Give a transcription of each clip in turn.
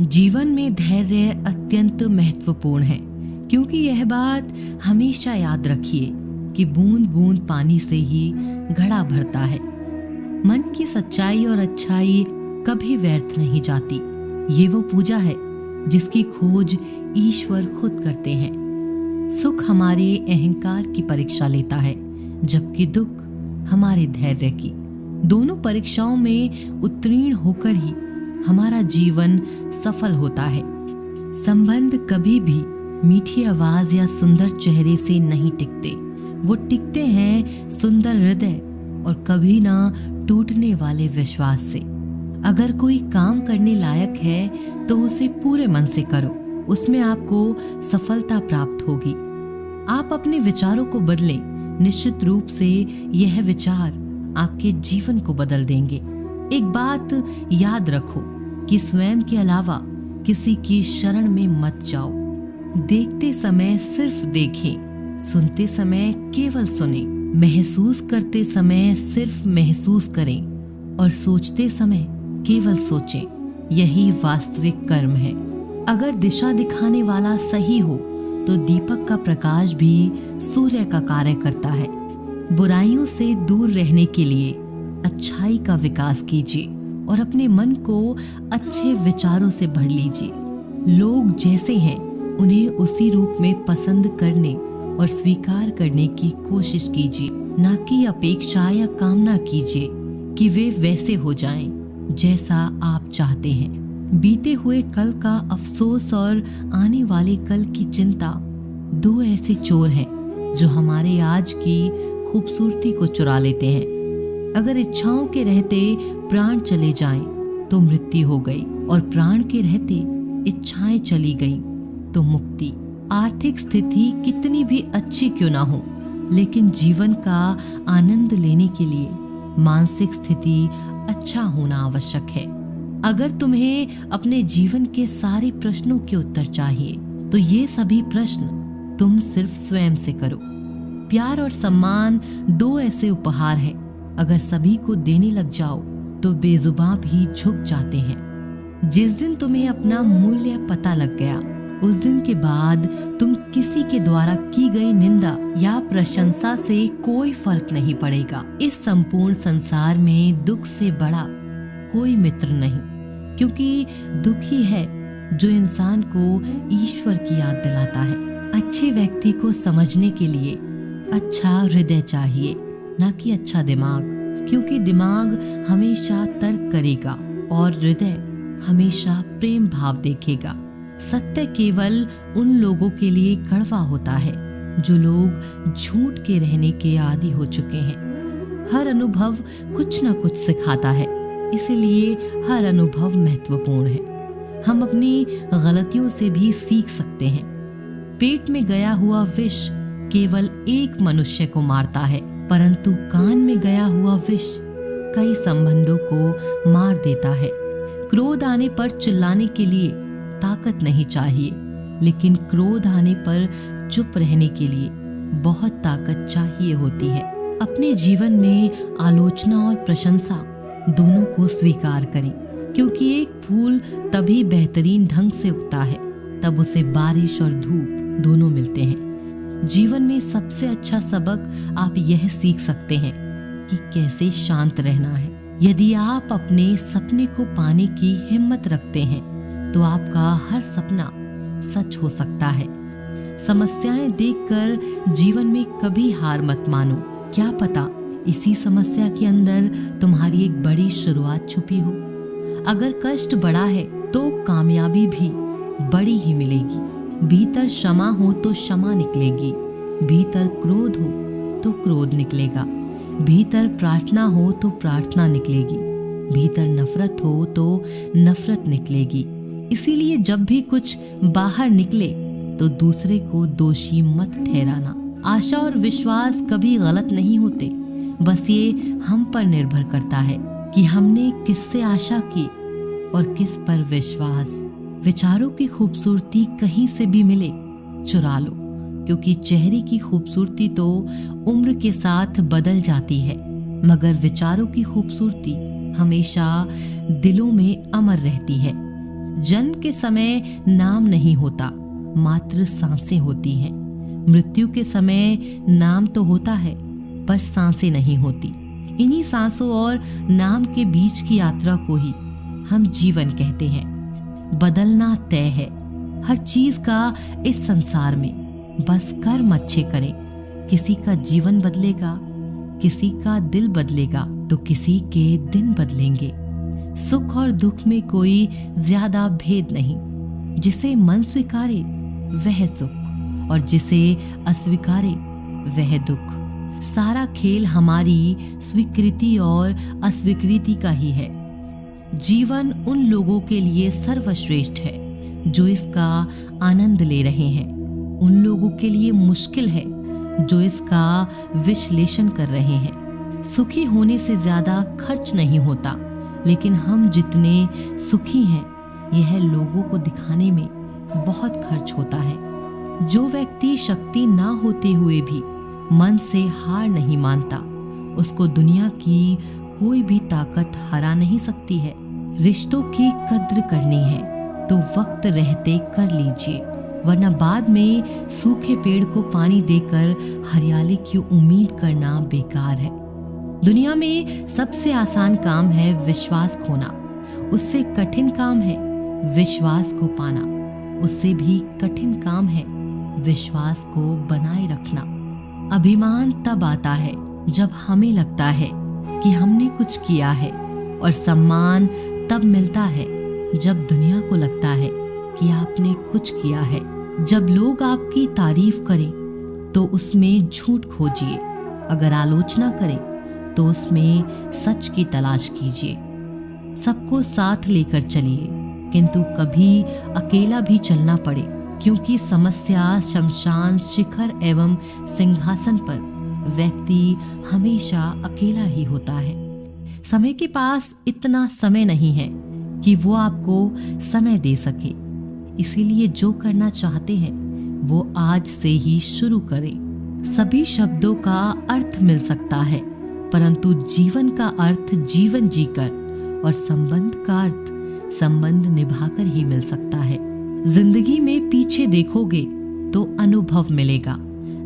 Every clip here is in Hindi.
जीवन में धैर्य अत्यंत महत्वपूर्ण है, क्योंकि यह बात हमेशा याद रखिए कि बूंद बूंद पानी से ही घड़ा भरता है। मन की सच्चाई और अच्छाई कभी व्यर्थ नहीं जाती। ये वो पूजा है जिसकी खोज ईश्वर खुद करते हैं। सुख हमारे अहंकार की परीक्षा लेता है, जबकि दुख हमारे धैर्य की। दोनों परीक्षाओं में उत्तीर्ण होकर ही हमारा जीवन सफल होता है। संबंध कभी भी मीठी आवाज या सुंदर चेहरे से नहीं टिकते, वो टिकते हैं सुंदर हृदय और कभी ना टूटने वाले विश्वास से। अगर कोई काम करने लायक है तो उसे पूरे मन से करो, उसमें आपको सफलता प्राप्त होगी। आप अपने विचारों को बदलें, निश्चित रूप से यह विचार आपके जीवन को बदल देंगे। एक बात याद रखो कि स्वयं के अलावा किसी की शरण में मत जाओ। देखते समय सिर्फ देखें, सुनते समय केवल सुने, महसूस करते समय सिर्फ महसूस करें और सोचते समय केवल सोचें। यही वास्तविक कर्म है। अगर दिशा दिखाने वाला सही हो तो दीपक का प्रकाश भी सूर्य का कार्य करता है। बुराइयों से दूर रहने के लिए अच्छाई का विकास कीजिए और अपने मन को अच्छे विचारों से भर लीजिए। लोग जैसे हैं उन्हें उसी रूप में पसंद करने और स्वीकार करने की कोशिश कीजिए, ना कि अपेक्षा या कामना कीजिए कि वे वैसे हो जाएं जैसा आप चाहते हैं। बीते हुए कल का अफसोस और आने वाले कल की चिंता दो ऐसे चोर हैं जो हमारे आज की खूबसूरती को चुरा लेते हैं। अगर इच्छाओं के रहते प्राण चले जाएं तो मृत्यु हो गई, और प्राण के रहते इच्छाएं चली गईं तो मुक्ति। आर्थिक स्थिति कितनी भी अच्छी क्यों ना हो, लेकिन जीवन का आनंद लेने के लिए मानसिक स्थिति अच्छा होना आवश्यक है। अगर तुम्हें अपने जीवन के सारे प्रश्नों के उत्तर चाहिए तो ये सभी प्रश्न तुम सिर्फ स्वयं से करो। प्यार और सम्मान दो ऐसे उपहार हैं, अगर सभी को देने लग जाओ तो बेजुबां भी झुक जाते हैं। जिस दिन तुम्हें अपना मूल्य पता लग गया, उस दिन के बाद तुम किसी के द्वारा की गई निंदा या प्रशंसा से कोई फर्क नहीं पड़ेगा। इस संपूर्ण संसार में दुख से बड़ा कोई मित्र नहीं, क्योंकि दुख ही है जो इंसान को ईश्वर की याद दिलाता है। अच्छे व्यक्ति को समझने के लिए अच्छा हृदय चाहिए, ना कि अच्छा दिमाग, क्योंकि दिमाग हमेशा तर्क करेगा और हृदय हमेशा प्रेम भाव देखेगा। सत्य केवल उन लोगों के लिए कड़वा होता है जो लोग झूठ के रहने के आदी हो चुके हैं। हर अनुभव कुछ न कुछ सिखाता है, इसलिए हर अनुभव महत्वपूर्ण है। हम अपनी गलतियों से भी सीख सकते हैं। पेट में गया हुआ विष केवल एक मनुष्य को मारता है, परंतु कान में गया हुआ विष कई संबंधों को मार देता है। क्रोध आने पर चिल्लाने के लिए ताकत नहीं चाहिए, लेकिन क्रोध आने पर चुप रहने के लिए बहुत ताकत चाहिए होती है। अपने जीवन में आलोचना और प्रशंसा दोनों को स्वीकार करें, क्योंकि एक फूल तभी बेहतरीन ढंग से उगता है तब उसे बारिश और धूप दोनों मिलते हैं। जीवन में सबसे अच्छा सबक आप यह सीख सकते हैं कि कैसे शांत रहना है। यदि आप अपने सपने को पाने की हिम्मत रखते हैं तो आपका हर सपना सच हो सकता है। समस्याएं देखकर जीवन में कभी हार मत मानो। क्या पता इसी समस्या के अंदर तुम्हारी एक बड़ी शुरुआत छुपी हो। अगर कष्ट बड़ा है तो कामयाबी भी बड़ी ही मिलेगी। भीतर क्षमा हो तो क्षमा निकलेगी, भीतर क्रोध हो तो क्रोध निकलेगा, भीतर प्रार्थना हो तो प्रार्थना निकलेगी, भीतर नफरत हो तो नफरत निकलेगी। इसीलिए जब भी कुछ बाहर निकले तो दूसरे को दोषी मत ठहराना। आशा और विश्वास कभी गलत नहीं होते, बस ये हम पर निर्भर करता है कि हमने किससे आशा की और किस पर विश्वास। विचारों की खूबसूरती कहीं से भी मिले चुरा लो, क्योंकि चेहरे की खूबसूरती तो उम्र के साथ बदल जाती है, मगर विचारों की खूबसूरती हमेशा दिलों में अमर रहती है। जन्म के समय नाम नहीं होता, मात्र सांसें होती हैं। मृत्यु के समय नाम तो होता है पर सांसें नहीं होती। इन्हीं सांसों और नाम के बीच की यात्रा को ही हम जीवन कहते हैं। बदलना तय है हर चीज का इस संसार में, बस कर्म अच्छे करें। किसी का जीवन बदलेगा, किसी का दिल बदलेगा, तो किसी के दिन बदलेंगे। सुख और दुख में कोई ज्यादा भेद नहीं। जिसे मन स्वीकारे वह सुख, और जिसे अस्वीकारे वह दुख। सारा खेल हमारी स्वीकृति और अस्वीकृति का ही है। जीवन उन लोगों के लिए सर्वश्रेष्ठ है जो इसका आनंद ले रहे हैं। उन लोगों के लिए मुश्किल है जो इसका विश्लेषण कर रहे हैं। सुखी होने से ज्यादा खर्च नहीं होता, लेकिन हम जितने सुखी हैं यह लोगों को दिखाने में बहुत खर्च होता है। जो व्यक्ति शक्ति ना होते हुए भी मन से हार नहीं मानता, उसको दुनिया की कोई भी ताकत हरा नहीं सकती है। रिश्तों की कद्र करनी है तो वक्त रहते कर लीजिए, वरना बाद में सूखे पेड़ को पानी देकर हरियाली की उम्मीद करना बेकार है। दुनिया में सबसे आसान काम है विश्वास खोना, उससे कठिन काम है विश्वास को पाना, उससे भी कठिन काम है विश्वास को बनाए रखना। अभिमान तब आता है जब हमें लगता है कि हमने कुछ किया है, और सम्मान तब मिलता है जब दुनिया को लगता है कि आपने कुछ किया है। जब लोग आपकी तारीफ करें तो उसमें झूठ खोजिए, अगर आलोचना करें तो उसमें सच की तलाश कीजिए। सबको साथ लेकर चलिए, किंतु कभी अकेला भी चलना पड़े, क्योंकि समस्या, शमशान, शिखर एवं सिंहासन पर व्यक्ति हमेशा अकेला ही होता है। समय के पास इतना समय नहीं है कि वो आपको समय दे सके, इसीलिए जो करना चाहते हैं वो आज से ही शुरू करें। सभी शब्दों का अर्थ मिल सकता है, परंतु जीवन का अर्थ जीवन जीकर और संबंध का अर्थ संबंध निभाकर ही मिल सकता है। जिंदगी में पीछे देखोगे तो अनुभव मिलेगा,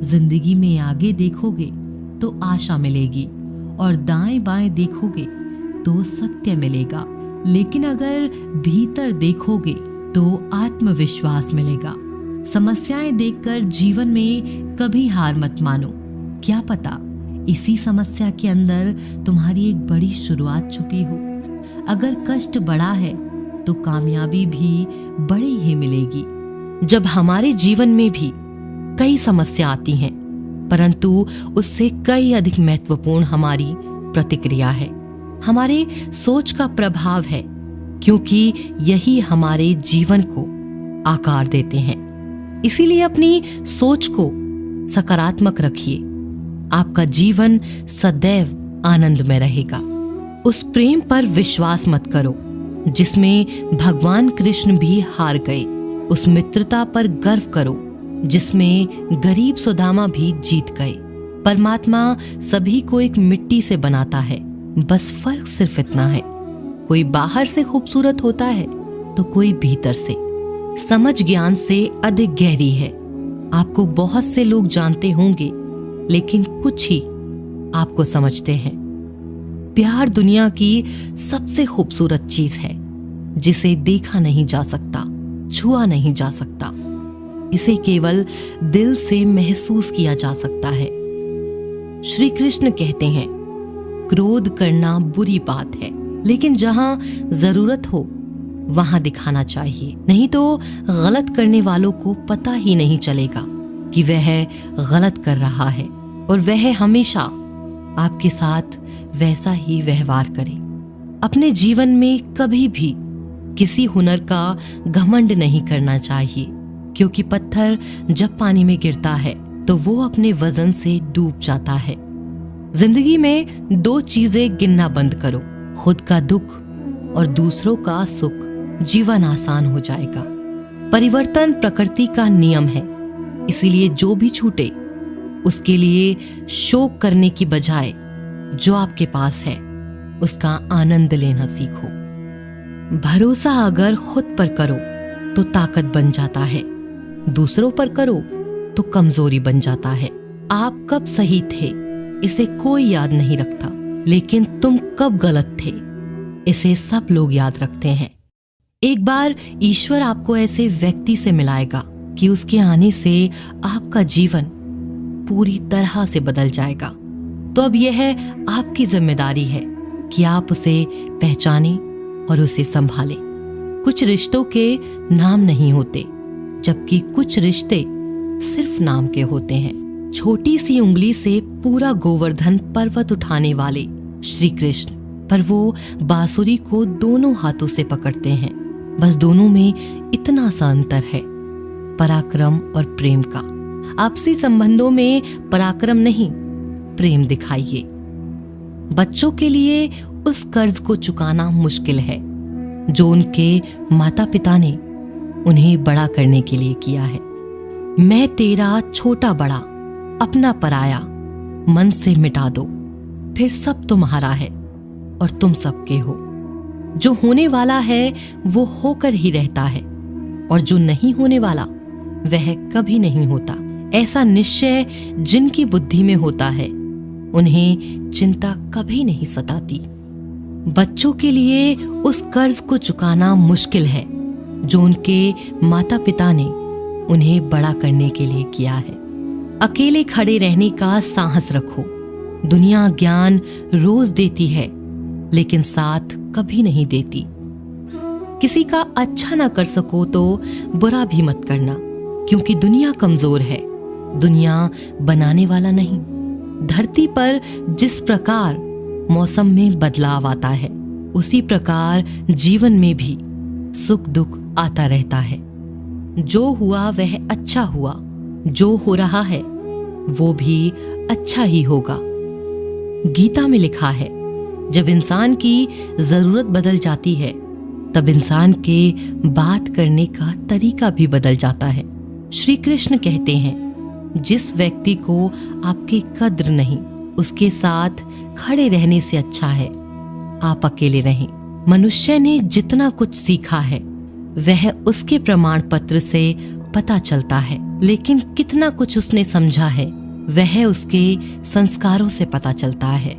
जिंदगी में आगे देखोगे तो आशा मिलेगी, और दाएं बाएं देखोगे तो सत्य मिलेगा। लेकिन अगर भीतर देखोगे तो आत्मविश्वास मिलेगा। समस्याएं देखकर जीवन में कभी हार मत मानो, क्या पता इसी समस्या के अंदर तुम्हारी एक बड़ी शुरुआत छुपी हो। अगर कष्ट बड़ा है तो कामयाबी भी बड़ी ही मिलेगी। जब हमारे जीवन में भी कई समस्या आती हैं, परंतु उससे कई अधिक महत्वपूर्ण हमारी प्रतिक्रिया है, हमारे सोच का प्रभाव है, क्योंकि यही हमारे जीवन को आकार देते हैं। इसीलिए अपनी सोच को सकारात्मक रखिए, आपका जीवन सदैव आनंद में रहेगा। उस प्रेम पर विश्वास मत करो जिसमें भगवान कृष्ण भी हार गए। उस मित्रता पर गर्व करो जिसमें गरीब सुदामा भी जीत गए। परमात्मा सभी को एक मिट्टी से बनाता है, बस फर्क सिर्फ इतना है, कोई बाहर से खूबसूरत होता है तो कोई भीतर से। समझ ज्ञान से अधिक गहरी है। आपको बहुत से लोग जानते होंगे, लेकिन कुछ ही आपको समझते हैं। प्यार दुनिया की सबसे खूबसूरत चीज है, जिसे देखा नहीं जा सकता, छुआ नहीं जा सकता, इसे केवल दिल से महसूस किया जा सकता है। श्री कृष्ण कहते हैं, क्रोध करना बुरी बात है, लेकिन जहां जरूरत हो वहां दिखाना चाहिए, नहीं तो गलत करने वालों को पता ही नहीं चलेगा कि वह गलत कर रहा है, और वह हमेशा आपके साथ वैसा ही व्यवहार करे। अपने जीवन में कभी भी किसी हुनर का घमंड नहीं करना चाहिए, क्योंकि पत्थर जब पानी में गिरता है तो वो अपने वजन से डूब जाता है। जिंदगी में दो चीजें गिनना बंद करो, खुद का दुख और दूसरों का सुख। जीवन आसान हो जाएगा। परिवर्तन प्रकृति का नियम है, इसीलिए जो भी छूटे उसके लिए शोक करने की बजाय जो आपके पास है उसका आनंद लेना सीखो। भरोसा अगर खुद पर करो तो ताकत बन जाता है, दूसरों पर करो तो कमजोरी बन जाता है। आप कब सही थे इसे कोई याद नहीं रखता, लेकिन तुम कब गलत थे इसे सब लोग याद रखते हैं। एक बार ईश्वर आपको ऐसे व्यक्ति से मिलाएगा कि उसके आने से आपका जीवन पूरी तरह से बदल जाएगा। तो अब यह आपकी जिम्मेदारी है कि आप उसे पहचानें और उसे संभालें। कुछ रिश्तों के नाम नहीं होते, जबकि कुछ रिश्ते सिर्फ नाम के होते हैं। छोटी सी उंगली से पूरा गोवर्धन पर्वत उठाने वाले श्री कृष्ण, पर वो बांसुरी को दोनों हाथों से पकड़ते हैं। बस दोनों में इतना सा अंतर है, पराक्रम और प्रेम का। आपसी संबंधों में पराक्रम नहीं, प्रेम दिखाइए। बच्चों के लिए उस कर्ज को चुकाना मुश्किल है जो उनके माता पिता ने उन्हें बड़ा करने के लिए किया है। मैं तेरा छोटा बड़ा, अपना पराया मन से मिटा दो, फिर सब तुम्हारा है और तुम सबके हो। जो होने वाला है वो होकर ही रहता है, और जो नहीं होने वाला वह कभी नहीं होता। ऐसा निश्चय जिनकी बुद्धि में होता है उन्हें चिंता कभी नहीं सताती। बच्चों के लिए उस कर्ज को चुकाना मुश्किल है जो उनके माता पिता ने उन्हें बड़ा करने के लिए किया है। अकेले खड़े रहने का साहस रखो। दुनिया ज्ञान रोज देती है, लेकिन साथ कभी नहीं देती। किसी का अच्छा ना कर सको तो बुरा भी मत करना, क्योंकि दुनिया कमजोर है, दुनिया बनाने वाला नहीं। धरती पर जिस प्रकार मौसम में बदलाव आता है, उसी प्रकार जीवन में भी सुख दुख आता रहता है। जो हुआ वह अच्छा हुआ, जो हो रहा है वो भी अच्छा ही होगा। गीता में लिखा है, जब इंसान की जरूरत बदल जाती है तब इंसान के बात करने का तरीका भी बदल जाता है। श्री कृष्ण कहते हैं, जिस व्यक्ति को आपकी कद्र नहीं, उसके साथ खड़े रहने से अच्छा है आप अकेले रहें। मनुष्य ने जितना कुछ सीखा है वह उसके प्रमाण पत्र से पता चलता है, लेकिन कितना कुछ उसने समझा है वह उसके संस्कारों से पता चलता है।